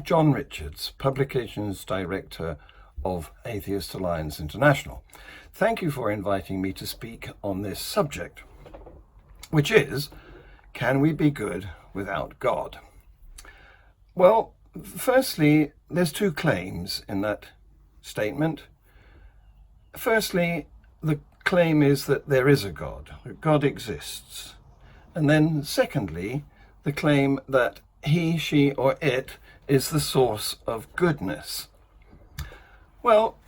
I'm John Richards, Publications Director of Atheist Alliance International. Thank you for inviting me to speak on this subject, which is, can we be good without God? Well, firstly, there's two claims in that statement. Firstly, the claim is that there is a God, that God exists. And then secondly, the claim that he, she, or it is the source of goodness. Well,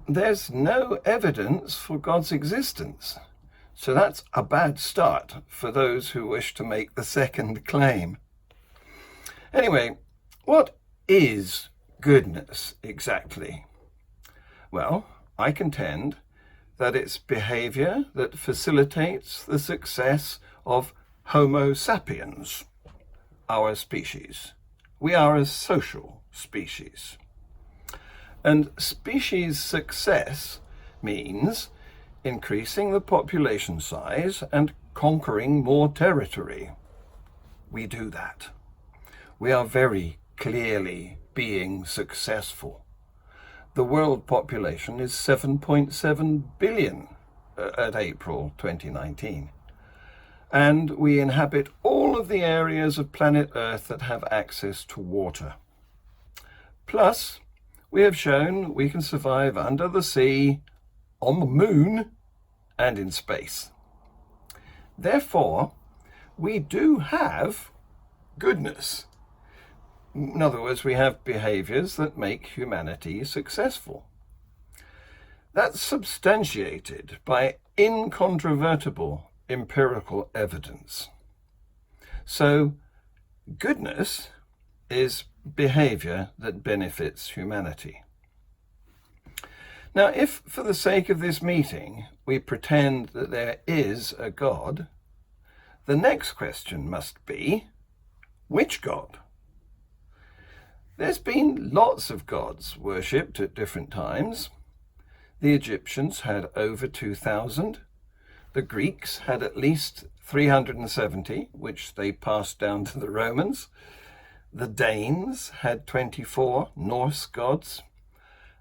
there's no evidence for God's existence. So that's a bad start for those who wish to make the second claim. Anyway, what is goodness exactly? Well, I contend that it's behavior that facilitates the success of Homo sapiens, our species. We are a social species. And species success means increasing the population size and conquering more territory. We do that. We are very clearly being successful. The world population is 7.7 billion at April 2019. And we inhabit all of the areas of planet Earth that have access to water. Plus, we have shown we can survive under the sea, on the moon, and in space. Therefore, we do have goodness. In other words, we have behaviors that make humanity successful. That's substantiated by incontrovertible empirical evidence. So, goodness is behavior that benefits humanity. Now, if for the sake of this meeting we pretend that there is a God, the next question must be, which God? There's been lots of gods worshipped at different times. The Egyptians had over 2,000. The Greeks had at least 370, which they passed down to the Romans. The Danes had 24 Norse gods.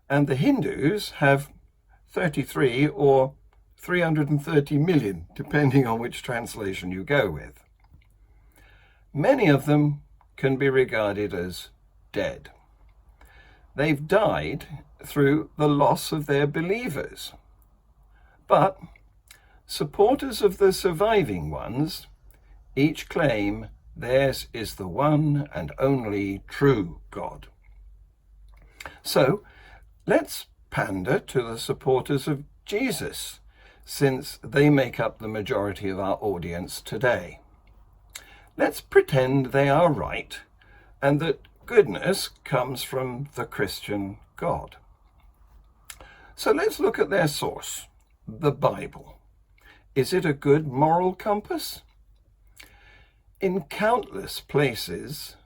And the Hindus have 33 or 330 million, depending on which translation you go with. Many of them can be regarded as dead. They've died through the loss of their believers. But supporters of the surviving ones each claim theirs is the one and only true God. So let's pander to the supporters of Jesus, since they make up the majority of our audience today. Let's pretend they are right and that goodness comes from the Christian God. So let's look at their source, the Bible. Is it a good moral compass? In countless places,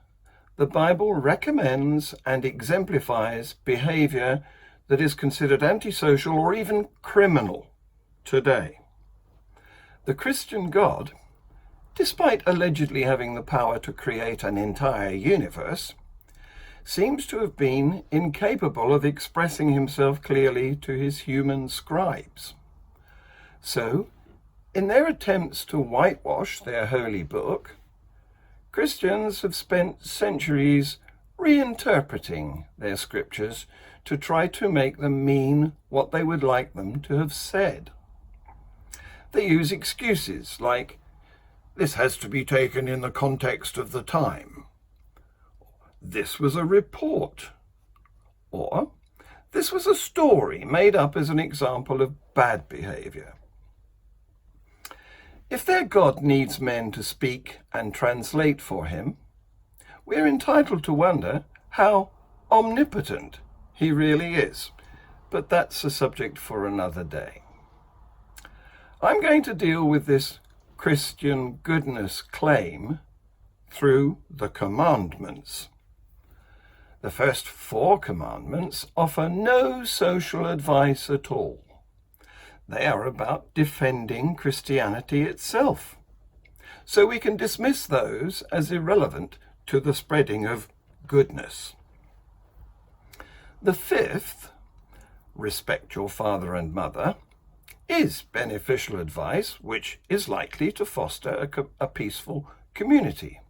the Bible recommends and exemplifies behavior that is considered antisocial or even criminal today. The Christian God, despite allegedly having the power to create an entire universe, seems to have been incapable of expressing himself clearly to his human scribes. So, in their attempts to whitewash their holy book, Christians have spent centuries reinterpreting their scriptures to try to make them mean what they would like them to have said. They use excuses like, this has to be taken in the context of the time. This was a report. Or, this was a story made up as an example of bad behavior. If their God needs men to speak and translate for him, we're entitled to wonder how omnipotent he really is. But that's a subject for another day. I'm going to deal with this Christian goodness claim through the commandments. The first 4 commandments offer no social advice at all. They are about defending Christianity itself. So we can dismiss those as irrelevant to the spreading of goodness. The fifth, respect your father and mother, is beneficial advice which is likely to foster a peaceful community.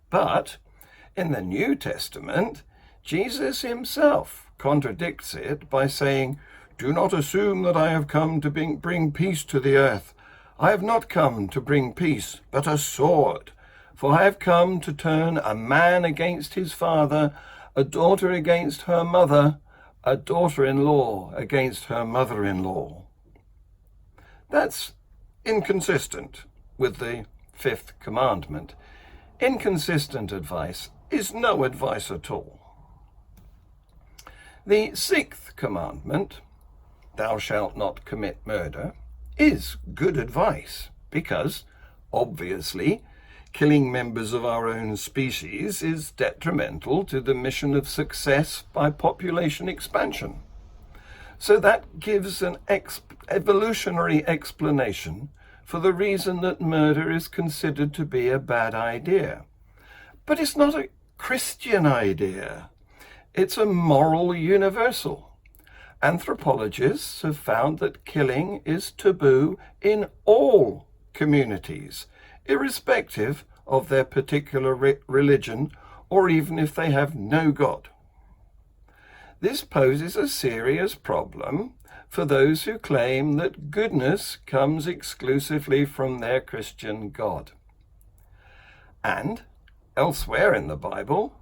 But in the New Testament, Jesus himself contradicts it by saying, "Do not assume that I have come to bring peace to the earth. I have not come to bring peace, but a sword. For I have come to turn a man against his father, a daughter against her mother, a daughter-in-law against her mother-in-law." That's inconsistent with the fifth commandment. Inconsistent advice is no advice at all. The sixth commandment, thou shalt not commit murder, is good advice because, obviously, killing members of our own species is detrimental to the mission of success by population expansion. So that gives an evolutionary explanation for the reason that murder is considered to be a bad idea. But it's not a Christian idea. It's a moral universal. Anthropologists have found that killing is taboo in all communities, irrespective of their particular religion or even if they have no God. This poses a serious problem for those who claim that goodness comes exclusively from their Christian God. And elsewhere in the Bible,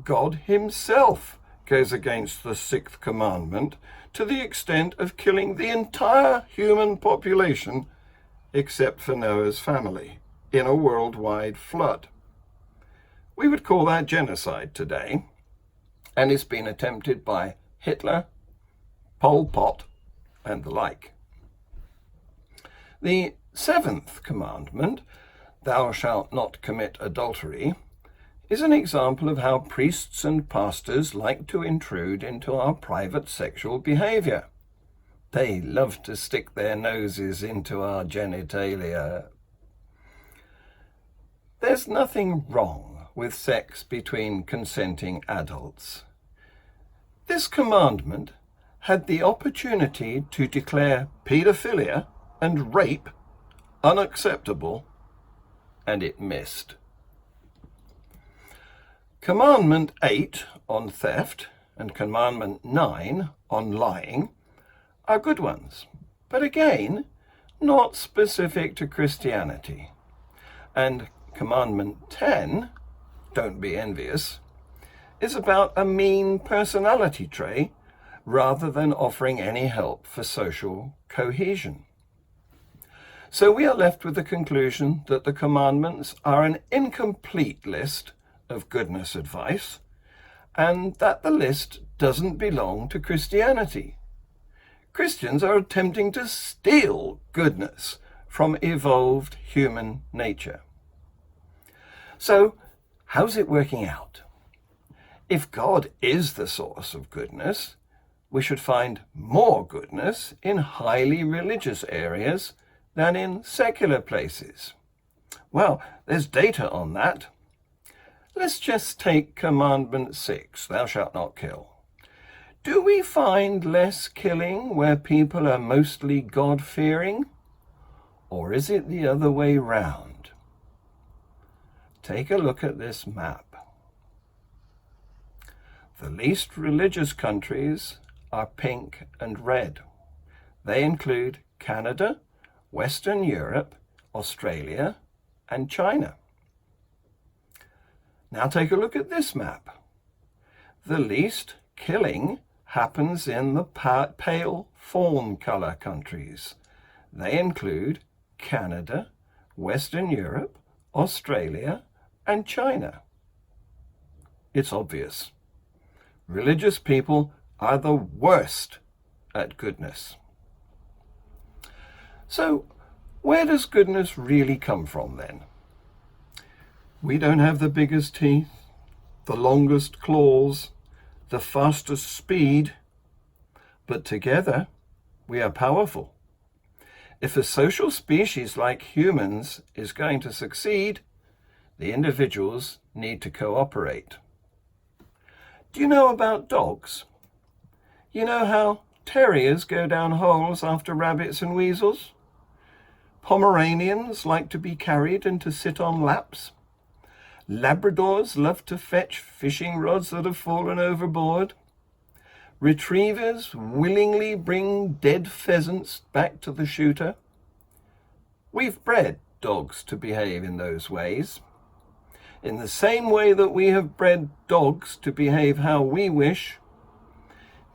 God himself goes against the sixth commandment to the extent of killing the entire human population except for Noah's family in a worldwide flood. We would call that genocide today, and it's been attempted by Hitler, Pol Pot, and the like. The seventh commandment, thou shalt not commit adultery, is an example of how priests and pastors like to intrude into our private sexual behavior. They love to stick their noses into our genitalia. There's nothing wrong with sex between consenting adults. This commandment had the opportunity to declare paedophilia and rape unacceptable, and it missed. Commandment 8 on theft and Commandment 9 on lying are good ones, but again, not specific to Christianity. And Commandment 10, don't be envious, is about a mean personality trait rather than offering any help for social cohesion. So we are left with the conclusion that the commandments are an incomplete list of goodness advice, and that the list doesn't belong to Christianity. Christians are attempting to steal goodness from evolved human nature. So, how's it working out? If God is the source of goodness, we should find more goodness in highly religious areas than in secular places. Well, there's data on that. Let's just take Commandment 6, thou shalt not kill. Do we find less killing where people are mostly God-fearing? Or is it the other way round? Take a look at this map. The least religious countries are pink and red. They include Canada, Western Europe, Australia, and China. Now take a look at this map. The least killing happens in the pale fawn colour countries. They include Canada, Western Europe, Australia, and China. It's obvious. Religious people are the worst at goodness. So, where does goodness really come from then? We don't have the biggest teeth, the longest claws, the fastest speed, but together we are powerful. If a social species like humans is going to succeed, the individuals need to cooperate. Do you know about dogs? You know how terriers go down holes after rabbits and weasels? Pomeranians like to be carried and to sit on laps. Labradors love to fetch fishing rods that have fallen overboard. Retrievers willingly bring dead pheasants back to the shooter. We've bred dogs to behave in those ways. In the same way that we have bred dogs to behave how we wish,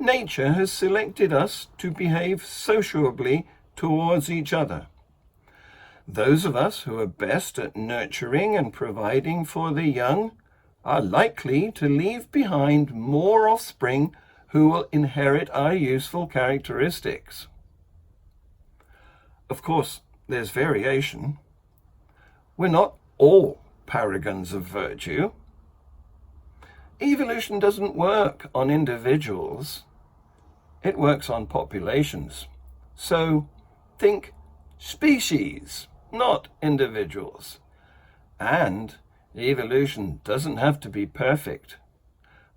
nature has selected us to behave sociably towards each other. Those of us who are best at nurturing and providing for the young are likely to leave behind more offspring who will inherit our useful characteristics. Of course, there's variation. We're not all paragons of virtue. Evolution doesn't work on individuals. It works on populations. So think species, not individuals. And evolution doesn't have to be perfect.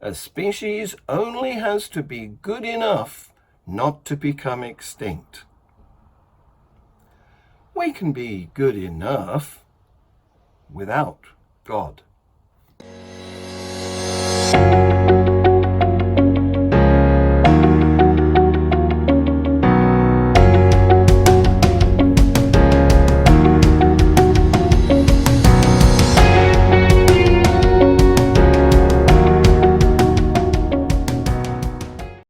A species only has to be good enough not to become extinct. We can be good enough without God.